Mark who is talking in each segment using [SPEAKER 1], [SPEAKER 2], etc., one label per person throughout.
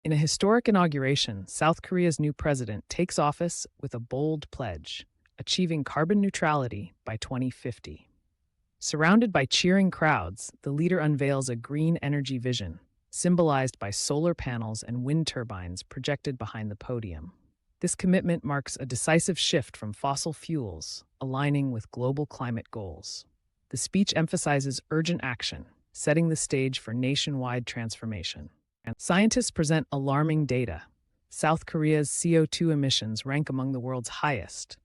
[SPEAKER 1] In a historic inauguration, South Korea's new president takes office with a bold pledge, achieving carbon neutrality by 2050. Surrounded by cheering crowds, the leader unveils a green energy vision, symbolized by solar panels and wind turbines projected behind the podium. This commitment marks a decisive shift from fossil fuels, aligning with global climate goals. The speech emphasizes urgent action, setting the stage for nationwide transformation. And scientists present alarming data. South Korea's CO2 emissions rank among the world's highest,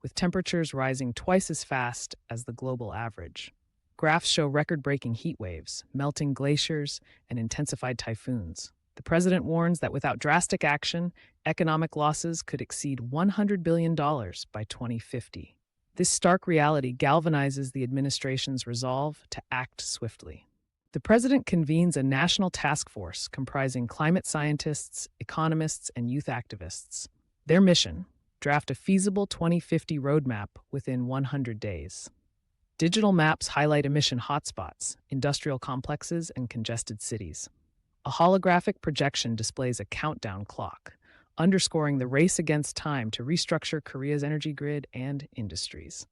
[SPEAKER 1] with temperatures rising twice as fast as the global average. Graphs show record-breaking heat waves, melting glaciers, and intensified typhoons. The president warns that without drastic action, economic losses could exceed $100 billion by 2050. This stark reality galvanizes the administration's resolve to act swiftly. The president convenes a national task force comprising climate scientists, economists, and youth activists. Their mission: draft a feasible 2050 roadmap within 100 days. Digital maps highlight emission hotspots, industrial complexes, and congested cities. A holographic projection displays a countdown clock, underscoring the race against time to restructure Korea's energy grid and industries.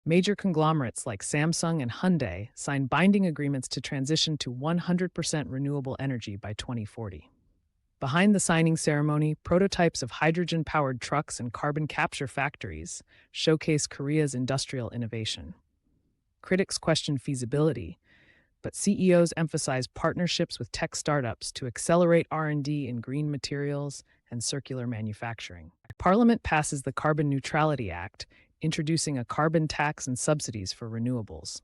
[SPEAKER 1] Major conglomerates like Samsung and Hyundai signed binding agreements to transition to 100% renewable energy by 2040. Behind the signing ceremony, prototypes of hydrogen-powered trucks and carbon capture factories showcase Korea's industrial innovation. Critics question feasibility, but CEOs emphasize partnerships with tech startups to accelerate R&D in green materials and circular manufacturing. Parliament passes the Carbon Neutrality Act, introducing a carbon tax and subsidies for renewables.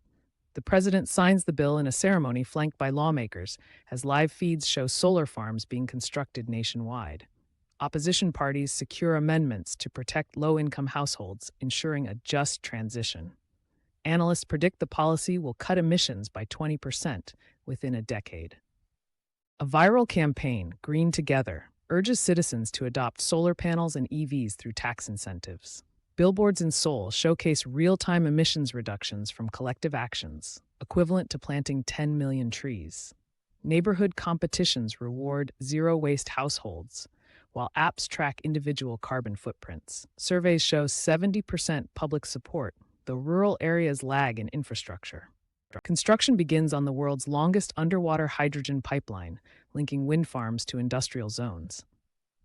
[SPEAKER 1] The president signs the bill in a ceremony flanked by lawmakers, as live feeds show solar farms being constructed nationwide. Opposition parties secure amendments to protect low-income households, ensuring a just transition. Analysts predict the policy will cut emissions by 20% within a decade. A viral campaign, Green Together, urges citizens to adopt solar panels and EVs through tax incentives. Billboards in Seoul showcase real-time emissions reductions from collective actions, equivalent to planting 10 million trees. Neighborhood competitions reward zero-waste households, while apps track individual carbon footprints. Surveys show 70% public support, though rural areas lag in infrastructure. Construction begins on the world's longest underwater hydrogen pipeline, linking wind farms to industrial zones.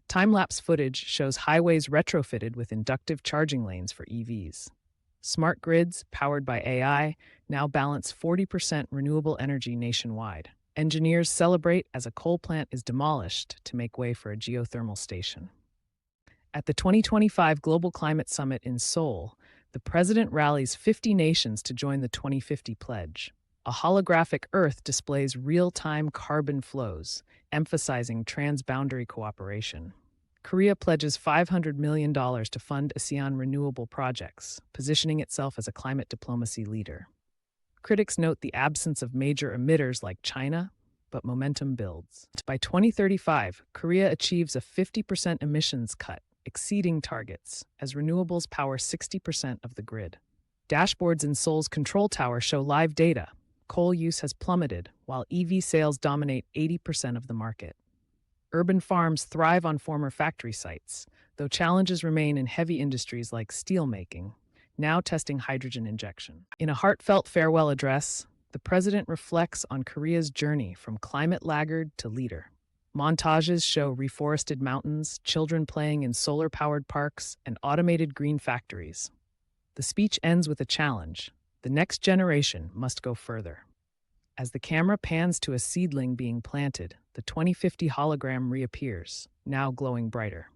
[SPEAKER 1] Time-lapse footage shows highways retrofitted with inductive charging lanes for EVs. Smart grids, powered by AI, now balance 40% renewable energy nationwide. Engineers celebrate as a coal plant is demolished to make way for a geothermal station. At the 2025 Global Climate Summit in Seoul, the president rallies 50 nations to join the 2050 pledge. A holographic Earth displays real-time carbon flows, emphasizing transboundary cooperation. Korea pledges $500 million to fund ASEAN renewable projects, positioning itself as a climate diplomacy leader. Critics note the absence of major emitters like China, but momentum builds. By 2035, Korea achieves a 50% emissions cut, exceeding targets, as renewables power 60% of the grid. Dashboards in Seoul's control tower show live data. Coal use has plummeted, while EV sales dominate 80% of the market. Urban farms thrive on former factory sites, though challenges remain in heavy industries like steelmaking, now testing hydrogen injection. In a heartfelt farewell address, the president reflects on Korea's journey from climate laggard to leader. Montages show reforested mountains, children playing in solar-powered parks, and automated green factories. The speech ends with a challenge. The next generation must go further. As the camera pans to a seedling being planted, the 2050 hologram reappears, now glowing brighter.